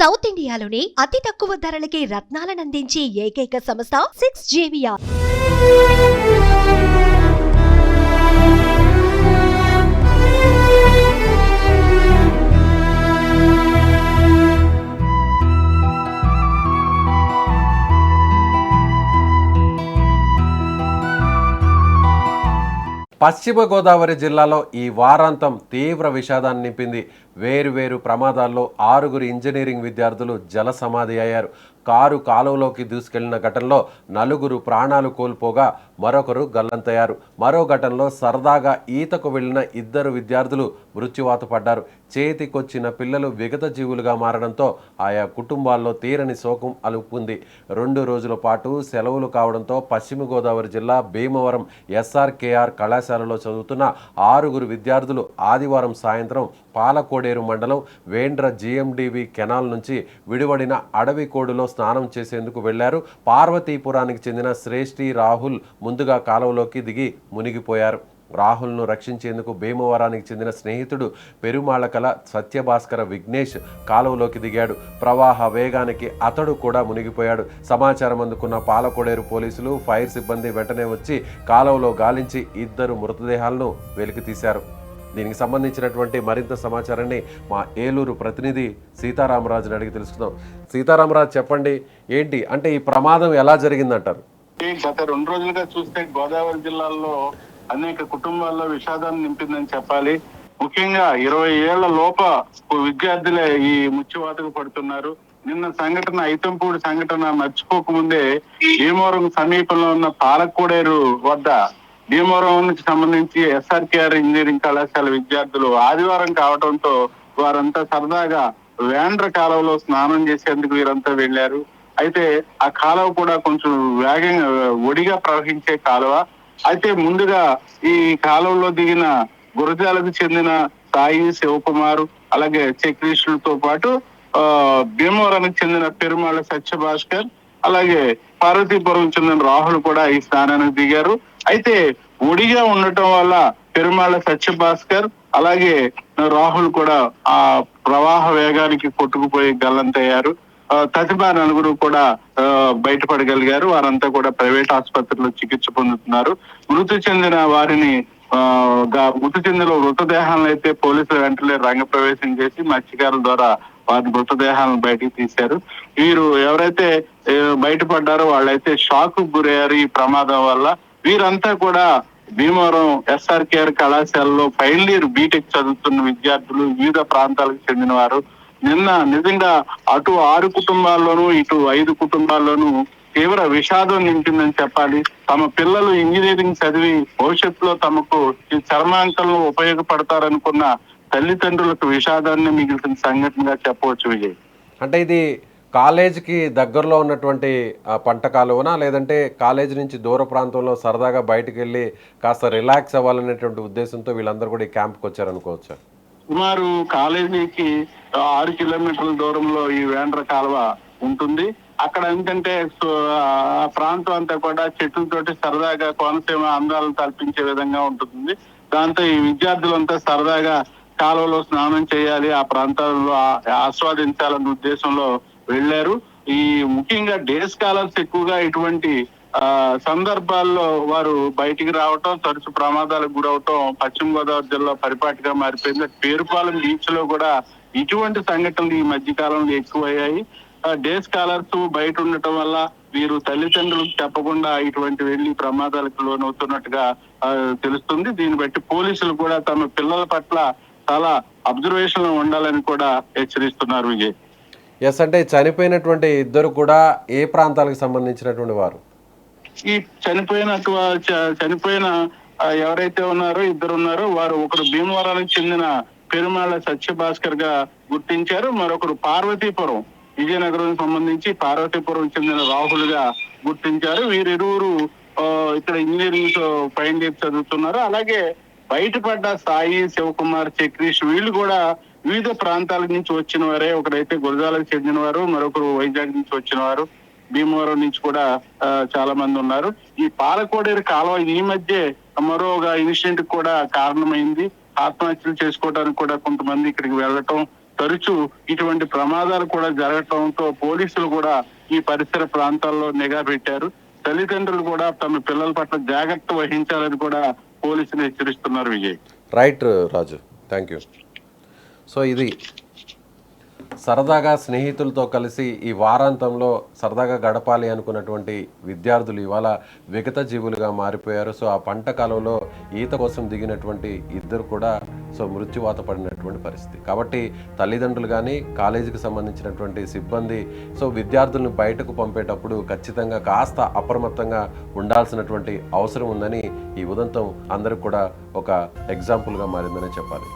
South ఇండియాలోనే అతి తక్కువ ధరలకి రత్నాలనందించే ఏకైక సంస్థ 6JVR. పశ్చిమ గోదావరి జిల్లాలో ఈ వారాంతం తీవ్ర విషాదాన్ని నింపింది. వేరు ప్రమాదాల్లో 6 ఇంజనీరింగ్ విద్యార్థులు జల సమాధి అయ్యారు. కారు కాలువలోకి దూసుకెళ్లిన ఘటనలో 4 ప్రాణాలు కోల్పోగా మరొకరు గల్లంతయ్యారు. మరో ఘటనలో సరదాగా ఈతకు వెళ్లిన 2 విద్యార్థులు మృత్యువాత పడ్డారు. చేతికొచ్చిన పిల్లలు విగత జీవులుగా మారడంతో ఆయా కుటుంబాల్లో తీరని శోకం అలుపుకుంది. 2 రోజుల పాటు సెలవులు కావడంతో పశ్చిమ గోదావరి జిల్లా భీమవరం SRKR కళాశాలలో చదువుతున్న 6 విద్యార్థులు ఆదివారం సాయంత్రం పాలకోడేరు మండలం వేండ్ర GMDV కెనాల్ నుంచి విడివడిన అడవి కోడులో స్నానం చేసేందుకు వెళ్లారు. పార్వతీపురానికి చెందిన శ్రేష్ఠి రాహుల్ ముందుగా కాలువలోకి దిగి మునిగిపోయారు. రాహుల్ను రక్షించేందుకు భీమవరానికి చెందిన స్నేహితుడు పెరుమాళకల సత్యభాస్కర విఘ్నేష్ కాలువలోకి దిగాడు. ప్రవాహ వేగానికి అతడు కూడా మునిగిపోయాడు. సమాచారం అందుకున్న పాలకోడేరు పోలీసులు, ఫైర్ సిబ్బంది వెంటనే వచ్చి కాలువలో గాలించి 2 మృతదేహాలను వెలికితీశారు. దీనికి సంబంధించినటువంటి మరింత సమాచారాన్ని మా ఏలూరు ప్రతినిధి సీతారామరాజుని అడిగి తెలుసుకుందాం. సీతారామరాజు, చెప్పండి, ఏంటి అంటే ఈ ప్రమాదం ఎలా జరిగిందంటారు? గత 2 రోజులుగా చూస్తే గోదావరి జిల్లాలో అనేక కుటుంబాల్లో విషాదాన్ని నింపిందని చెప్పాలి. ముఖ్యంగా 20 ఏళ్ల లోప విద్యార్థులే ఈ ముత్యవాతకు పడుతున్నారు. నిన్న సంఘటన ఐతంపూడి సంఘటన మర్చిపోకముందే భీమవరం సమీపంలో ఉన్న పాలకోడేరు వద్ద భీమవరంకి సంబంధించి SRKR ఇంజనీరింగ్ కళాశాల విద్యార్థులు ఆదివారం కావడంతో వారంతా సరదాగా వేండ్ర కాలువలో స్నానం చేసేందుకు వీరంతా వెళ్లారు. అయితే ఆ కాలువ కూడా కొంచెం వేగంగా ఒడిగా ప్రవహించే కాలువ. అయితే ముందుగా ఈ కాలువలో దిగిన గురజాలకు చెందిన సాయి, శివకుమార్, అలాగే చక్రీషులతో పాటు భీమవరానికి చెందిన పెరుమాళ సత్యభాస్కర్, అలాగే పార్వతీపురం చెందిన రాహుల్ కూడా ఈ స్నానానికి దిగారు. అయితే ఒడిగా ఉండటం వల్ల పెరుమాళ సత్యభాస్కర్ అలాగే రాహుల్ కూడా ఆ ప్రవాహ వేగానికి కొట్టుకుపోయి గల్లంతయ్యారు. తదిపా 4 కూడా బయటపడగలిగారు. వారంతా కూడా ప్రైవేట్ ఆసుపత్రిలో చికిత్స పొందుతున్నారు. మృతి చెందిన మృతదేహాలను అయితే పోలీసులు వెంటనే రంగప్రవేశం చేసి మత్స్యకారుల ద్వారా వారి మృతదేహాలను బయటికి తీశారు. వీరు ఎవరైతే బయటపడ్డారో వాళ్ళైతే షాక్ గురయ్యారు ఈ ప్రమాదం వల్ల. వీరంతా కూడా భీమవరం SRKR కళాశాలలో ఫైనల్ ఇయర్ బీటెక్ చదువుతున్న విద్యార్థులు, వివిధ ప్రాంతాలకు చెందిన వారు. నిన్న నిజంగా అటు 6 కుటుంబాల్లోనూ ఇటు 5 కుటుంబాల్లోనూ తీవ్ర విషాదం నింపిందని చెప్పాలి. తమ పిల్లలు ఇంజనీరింగ్ చదివి భవిష్యత్తులో తమకు ఈ చర్మాంకంలో ఉపయోగపడతారనుకున్న తల్లిదండ్రులకు విషాదాన్ని మిగిలిన సంఘటనగా చెప్పవచ్చు. విజయ్, అంటే ఇది కాలేజీకి దగ్గరలో ఉన్నటువంటి పంట కాలువనా, లేదంటే కాలేజీ నుంచి దూర ప్రాంతంలో సరదాగా బయటకు వెళ్ళి కాస్త రిలాక్స్ అవ్వాలనేటువంటి ఉద్దేశంతో వీళ్ళందరూ కూడా ఈ క్యాంప్కి వచ్చారనుకోవచ్చా? సుమారు కాలేజీకి 6 కిలోమీటర్ల దూరంలో ఈ వేండ్ర కాలువ ఉంటుంది. అక్కడ ఏంటంటే ఆ ప్రాంతం అంతా కూడా చెట్లతోటి సరదాగా కోనసీమ అందాలను తలపించే విధంగా ఉంటుంది. దాంతో ఈ విద్యార్థులంతా సరదాగా కాలువలో స్నానం చేయాలి, ఆ ప్రాంతాల్లో ఆస్వాదించాలన్న ఉద్దేశంలో వెళ్లారు. ఈ ముఖ్యంగా డే స్కాలర్స్ ఎక్కువగా ఇటువంటి సందర్భాల్లో వారు బయటికి రావటం, తరచు ప్రమాదాలకు గురవటం పశ్చిమ గోదావరి జిల్లా పరిపాటిగా మారిపోయింది. పేరుపాలెం బీచ్ లో కూడా ఇటువంటి సంఘటనలు ఈ మధ్య కాలంలో ఎక్కువయ్యాయి. డే స్కాలర్స్ బయట ఉండటం వల్ల వీరు తల్లిదండ్రులకు చెప్పకుండా ఇటువంటి వెళ్లి ప్రమాదాలకు లోనవుతున్నట్టుగా తెలుస్తుంది. దీన్ని బట్టి పోలీసులు కూడా తమ పిల్లల పట్ల చాలా అబ్జర్వేషన్ లో ఉండాలని కూడా హెచ్చరిస్తున్నారు. విజయ్, ఎస్, అంటే చనిపోయినటువంటి 2 కూడా ఏ ప్రాంతాలకు సంబంధించినటువంటి వారు? ఈ చనిపోయిన ఎవరైతే ఉన్నారో 2 ఉన్నారో వారు ఒకరు భీమవరానికి చెందిన పెరుమాళ సత్యభాస్కర్ గా గుర్తించారు. మరొకరు పార్వతీపురం, విజయనగరం సంబంధించి పార్వతీపురం చెందిన రాహుల్ గా గుర్తించారు. వీరిరువురు ఇక్కడ ఇంజనీరింగ్ ఫైనల్ ఇయర్ చదువుతున్నారు. అలాగే బయటపడ్డ సాయి, శివకుమార్, చక్రీష్ వీళ్ళు కూడా వివిధ ప్రాంతాల నుంచి వచ్చిన వారే. ఒకరైతే గురజాలకు చెందిన వారు, మరొకరు వైజాగ్ నుంచి వచ్చిన వారు, భీమవరం నుంచి కూడా చాలా మంది ఉన్నారు. ఈ పాలకోడేరు కాలువ ఈ మధ్య మరో ఇన్సిడెంట్ కూడా కారణమైంది. ఆత్మహత్యలు చేసుకోవడానికి కూడా కొంతమంది ఇక్కడికి వెళ్ళటం, తరచూ ఇటువంటి ప్రమాదాలు కూడా జరగటంతో పోలీసులు కూడా ఈ పరిసర ప్రాంతాల్లో నిఘా పెట్టారు. తల్లిదండ్రులు కూడా తమ పిల్లల పట్ల జాగ్రత్త వహించాలని కూడా పోలీసులు హెచ్చరిస్తున్నారు. Vijay. Right Raju, thank you. So ఇది సరదాగా స్నేహితులతో కలిసి ఈ వారాంతంలో సరదాగా గడపాలి అనుకున్నటువంటి విద్యార్థులు ఇవాళ విగత జీవులుగా మారిపోయారు. సో ఆ పంట కాలంలో ఈత కోసం దిగినటువంటి ఇద్దరు కూడా మృత్యువాత పడినటువంటి పరిస్థితి. కాబట్టి తల్లిదండ్రులు కానీ కాలేజీకి సంబంధించినటువంటి సిబ్బంది విద్యార్థులను బయటకు పంపేటప్పుడు ఖచ్చితంగా కాస్త అప్రమత్తంగా ఉండాల్సినటువంటి అవసరం ఉందని ఈ ఉదంతం అందరికి కూడా ఒక ఎగ్జాంపుల్గా మారిందని చెప్పాలి.